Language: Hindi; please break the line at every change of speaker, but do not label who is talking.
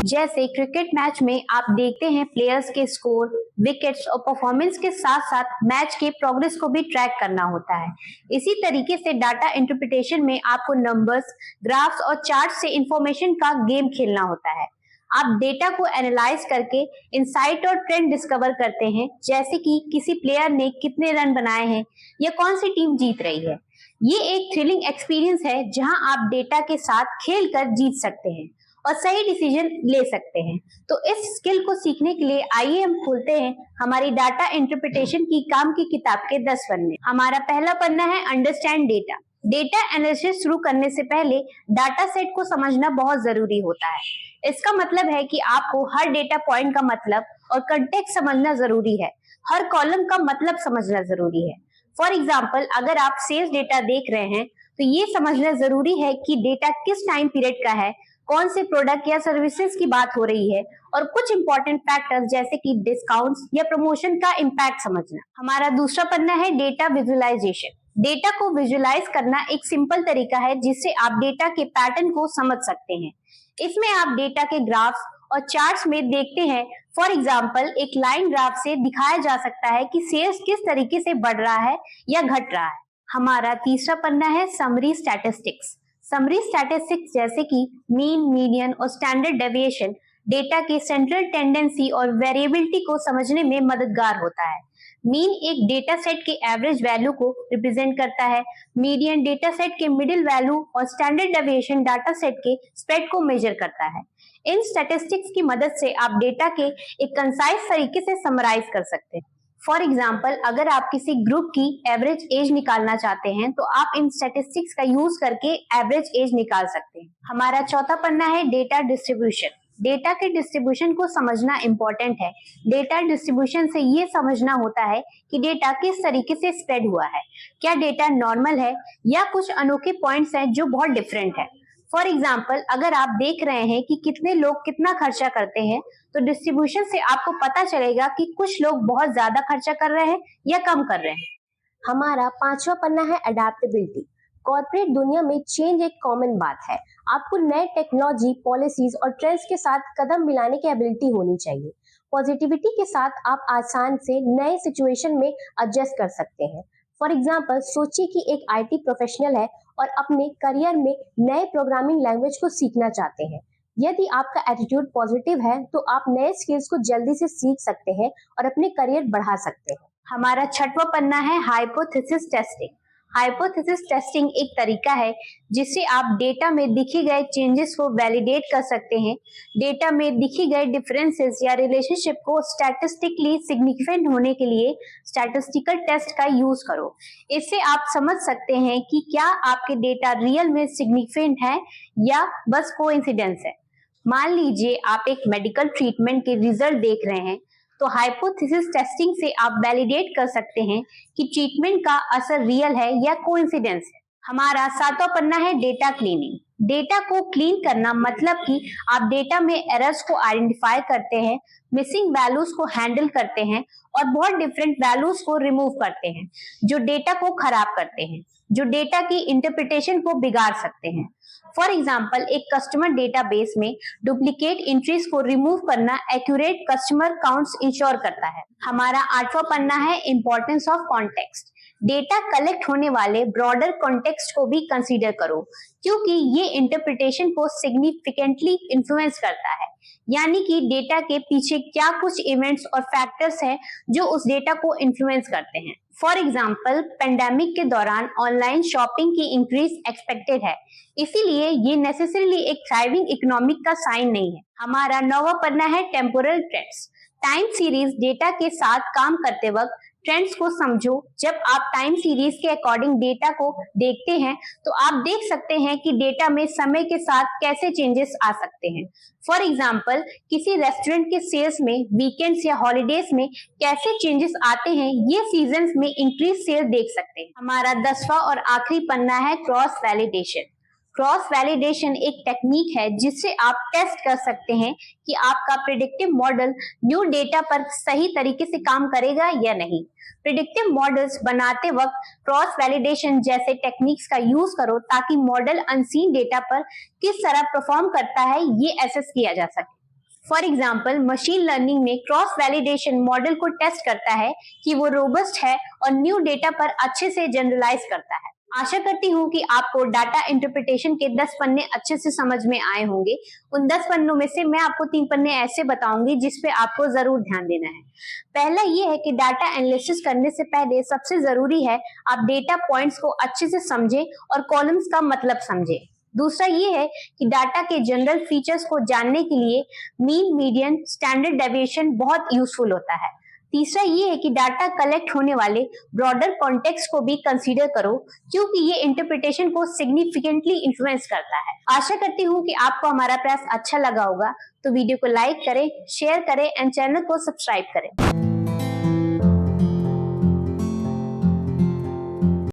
जैसे क्रिकेट मैच में आप देखते हैं प्लेयर्स के स्कोर, विकेट्स और परफॉर्मेंस के साथ साथ मैच के प्रोग्रेस को भी ट्रैक करना होता है। इसी तरीके से डाटा इंटरप्रिटेशन में आपको नंबर्स, ग्राफ्स और चार्ट से इंफॉर्मेशन का गेम खेलना होता है। आप डेटा को एनालाइज करके इंसाइट और ट्रेंड डिस्कवर करते हैं, जैसे कि किसी प्लेयर ने कितने रन बनाए हैं या कौन सी टीम जीत रही है। ये एक थ्रिलिंग एक्सपीरियंस है जहां आप डेटा के साथ खेलकर जीत सकते हैं और सही डिसीजन ले सकते हैं। तो इस स्किल को सीखने के लिए आइए हम खोलते हैं हमारी डाटा इंटरप्रिटेशन की काम की किताब के 10 पन्ने। हमारा पहला पन्ना है अंडरस्टैंड डेटा। डेटा एनालिसिस शुरू करने से पहले डाटा सेट को समझना बहुत जरूरी होता है। इसका मतलब है कि आपको हर डेटा पॉइंट का मतलब और कंटेक्स्ट समझना जरूरी है। हर कॉलम का मतलब समझना जरूरी है। फॉर एग्जाम्पल, अगर आप सेल्स डेटा देख रहे हैं तो ये समझना जरूरी है कि डेटा किस टाइम पीरियड का है, कौन से प्रोडक्ट या सर्विसेज की बात हो रही है और कुछ इंपॉर्टेंट फैक्टर्स जैसे कि डिस्काउंट्स या प्रमोशन का इम्पैक्ट समझना। हमारा दूसरा पन्ना है डेटा विजुअलाइजेशन। डेटा को विजुअलाइज करना एक सिंपल तरीका है जिससे आप डेटा के पैटर्न को समझ सकते हैं। इसमें आप डेटा के ग्राफ्स और चार्ट्स में देखते हैं। फॉर एग्जाम्पल, एक लाइन ग्राफ से दिखाया जा सकता है कि सेल्स किस तरीके से बढ़ रहा है या घट रहा है। हमारा तीसरा पन्ना है समरी स्टैटिस्टिक्स। समरी स्टैटिस्टिक्स जैसे कि मीन, मीडियन और स्टैंडर्ड डेविएशन डेटा के सेंट्रल टेंडेंसी और वेरिएबिलिटी को समझने में मददगार होता है। मीन एक डेटा सेट के एवरेज वैल्यू को रिप्रेजेंट करता है, मीडियन डेटा सेट के मिडिल वैल्यू और स्टैंडर्ड डेविएशन डाटा सेट के स्प्रेड को मेजर करता है। इन स्टैटिस्टिक्स की मदद से आप डेटा के एक कंसाइज तरीके से समराइज कर सकते हैं। फॉर एग्जाम्पल, अगर आप किसी ग्रुप की एवरेज एज निकालना चाहते हैं तो आप इन स्टैटिस्टिक्स का यूज करके एवरेज एज निकाल सकते हैं। हमारा चौथा पन्ना है डेटा डिस्ट्रीब्यूशन। डेटा के डिस्ट्रीब्यूशन को समझना इंपॉर्टेंट है। डेटा डिस्ट्रीब्यूशन से ये समझना होता है कि डेटा किस तरीके से स्प्रेड हुआ है, क्या डेटा नॉर्मल है या कुछ अनोखे पॉइंट्स हैं जो बहुत डिफरेंट है। फॉर एग्जाम्पल, अगर आप देख रहे हैं कि कितने लोग कितना खर्चा करते हैं तो डिस्ट्रीब्यूशन से आपको पता चलेगा कि कुछ लोग बहुत ज्यादा खर्चा कर रहे हैं या कम कर रहे हैं।
हमारा पांचवा पन्ना है अडेप्टेबिलिटी। कॉर्पोरेट दुनिया में चेंज एक कॉमन बात है। आपको नए टेक्नोलॉजी, पॉलिसीज और ट्रेंड्स के साथ कदम मिलाने की एबिलिटी होनी चाहिए। पॉजिटिविटी के साथ आप आसान से नए सिचुएशन में एडजस्ट कर सकते हैं। फॉर एग्जाम्पल, सोचिए कि एक आईटी प्रोफेशनल है और अपने करियर में नए प्रोग्रामिंग लैंग्वेज को सीखना चाहते हैं। यदि आपका एटीट्यूड पॉजिटिव है तो आप नए स्किल्स को जल्दी से सीख सकते हैं और अपने करियर बढ़ा सकते हैं।
हमारा छठवां पन्ना है हाइपोथेसिस टेस्टिंग। हाइपोथेसिस टेस्टिंग एक तरीका है जिससे आप डेटा में दिखे गए चेंजेस को वैलिडेट कर सकते हैं। डेटा में दिखे गए डिफरेंसेस या रिलेशनशिप को स्टैटिस्टिकली सिग्निफिकेंट होने के लिए स्टैटिस्टिकल टेस्ट का यूज करो। इससे आप समझ सकते हैं कि क्या आपके डेटा रियल में सिग्निफिकेंट है या बस कोइंसिडेंस है। मान लीजिए आप एक मेडिकल ट्रीटमेंट के रिजल्ट देख रहे हैं तो हाइपोथेसिस टेस्टिंग से आप वैलिडेट कर सकते हैं कि ट्रीटमेंट का असर रियल है या कोइंसिडेंस है। हमारा सातवां पन्ना है डेटा क्लीनिंग। डेटा को क्लीन करना मतलब कि आप डेटा में एरर्स को आइडेंटिफाई करते हैं, मिसिंग वैल्यूज को हैंडल करते हैं और बहुत डिफरेंट वैल्यूज को रिमूव करते हैं जो डेटा को खराब करते हैं, जो डेटा की इंटरप्रिटेशन को बिगाड़ सकते हैं। फॉर एग्जाम्पल, एक कस्टमर डेटाबेस में डुप्लीकेट एंट्रीज को रिमूव करना एक्यूरेट कस्टमर काउंट्स इंश्योर करता है। हमारा आठवां पन्ना है importance of context. Data collect होने वाले ब्रॉडर कॉन्टेक्स्ट को भी कंसीडर करो क्योंकि ये इंटरप्रिटेशन को सिग्निफिकेंटली इन्फ्लुएंस करता है, यानी कि डेटा के पीछे क्या कुछ इवेंट्स और फैक्टर्स हैं जो उस डेटा को इन्फ्लुएंस करते हैं। फॉर एग्जाम्पल, पेंडेमिक के दौरान ऑनलाइन शॉपिंग की इंक्रीज एक्सपेक्टेड है, इसीलिए ये नेसेसरीली एक थ्राइविंग इकोनॉमिक का साइन नहीं है। हमारा नौवां पन्ना है temporal trends. Time series data के साथ काम करते वक्त ट्रेंड्स को समझो। जब आप टाइम सीरीज के अकॉर्डिंग डेटा को देखते हैं तो आप देख सकते हैं कि डेटा में समय के साथ कैसे चेंजेस आ सकते हैं। फॉर एग्जाम्पल, किसी रेस्टोरेंट के सेल्स में वीकेंड्स या हॉलीडेज में कैसे चेंजेस आते हैं, ये सीजन्स में इंक्रीज सेल देख सकते हैं। हमारा 10वां और आखिरी पन्ना है क्रॉस वैलिडेशन। क्रॉस वैलिडेशन एक टेक्निक है जिससे आप टेस्ट कर सकते हैं कि आपका प्रिडिक्टिव मॉडल न्यू डेटा पर सही तरीके से काम करेगा या नहीं। प्रिडिक्टिव मॉडल्स बनाते वक्त क्रॉस वैलिडेशन जैसे टेक्निक्स का यूज करो ताकि मॉडल अनसीन डेटा पर किस तरह परफॉर्म करता है ये एसेस किया जा सके। फॉर एग्जाम्पल, मशीन लर्निंग में क्रॉस वैलिडेशन मॉडल को टेस्ट करता है कि वो रोबस्ट है और न्यू डेटा पर अच्छे से जनरलाइज करता है। आशा करती हूँ कि आपको डाटा इंटरप्रिटेशन के 10 पन्ने अच्छे से समझ में आए होंगे। उन 10 पन्नों में से मैं आपको 3 पन्ने ऐसे बताऊंगी जिस पे आपको जरूर ध्यान देना है। पहला ये है कि डाटा एनालिसिस करने से पहले सबसे जरूरी है आप डेटा पॉइंट्स को अच्छे से समझें और कॉलम्स का मतलब समझें। दूसरा ये है कि डाटा के जनरल फीचर्स को जानने के लिए मीन, मीडियन, स्टैंडर्ड डेविएशन बहुत यूजफुल होता है। तीसरा ये है कि डाटा कलेक्ट होने वाले ब्रॉडर कॉन्टेक्स्ट को भी कंसीडर करो क्योंकि ये इंटरप्रिटेशन को सिग्निफिकेंटली इन्फ्लुएंस करता है। आशा करती हूँ कि आपको हमारा प्रयास अच्छा लगा होगा, तो वीडियो को लाइक करें, शेयर करें एंड चैनल को सब्सक्राइब करें।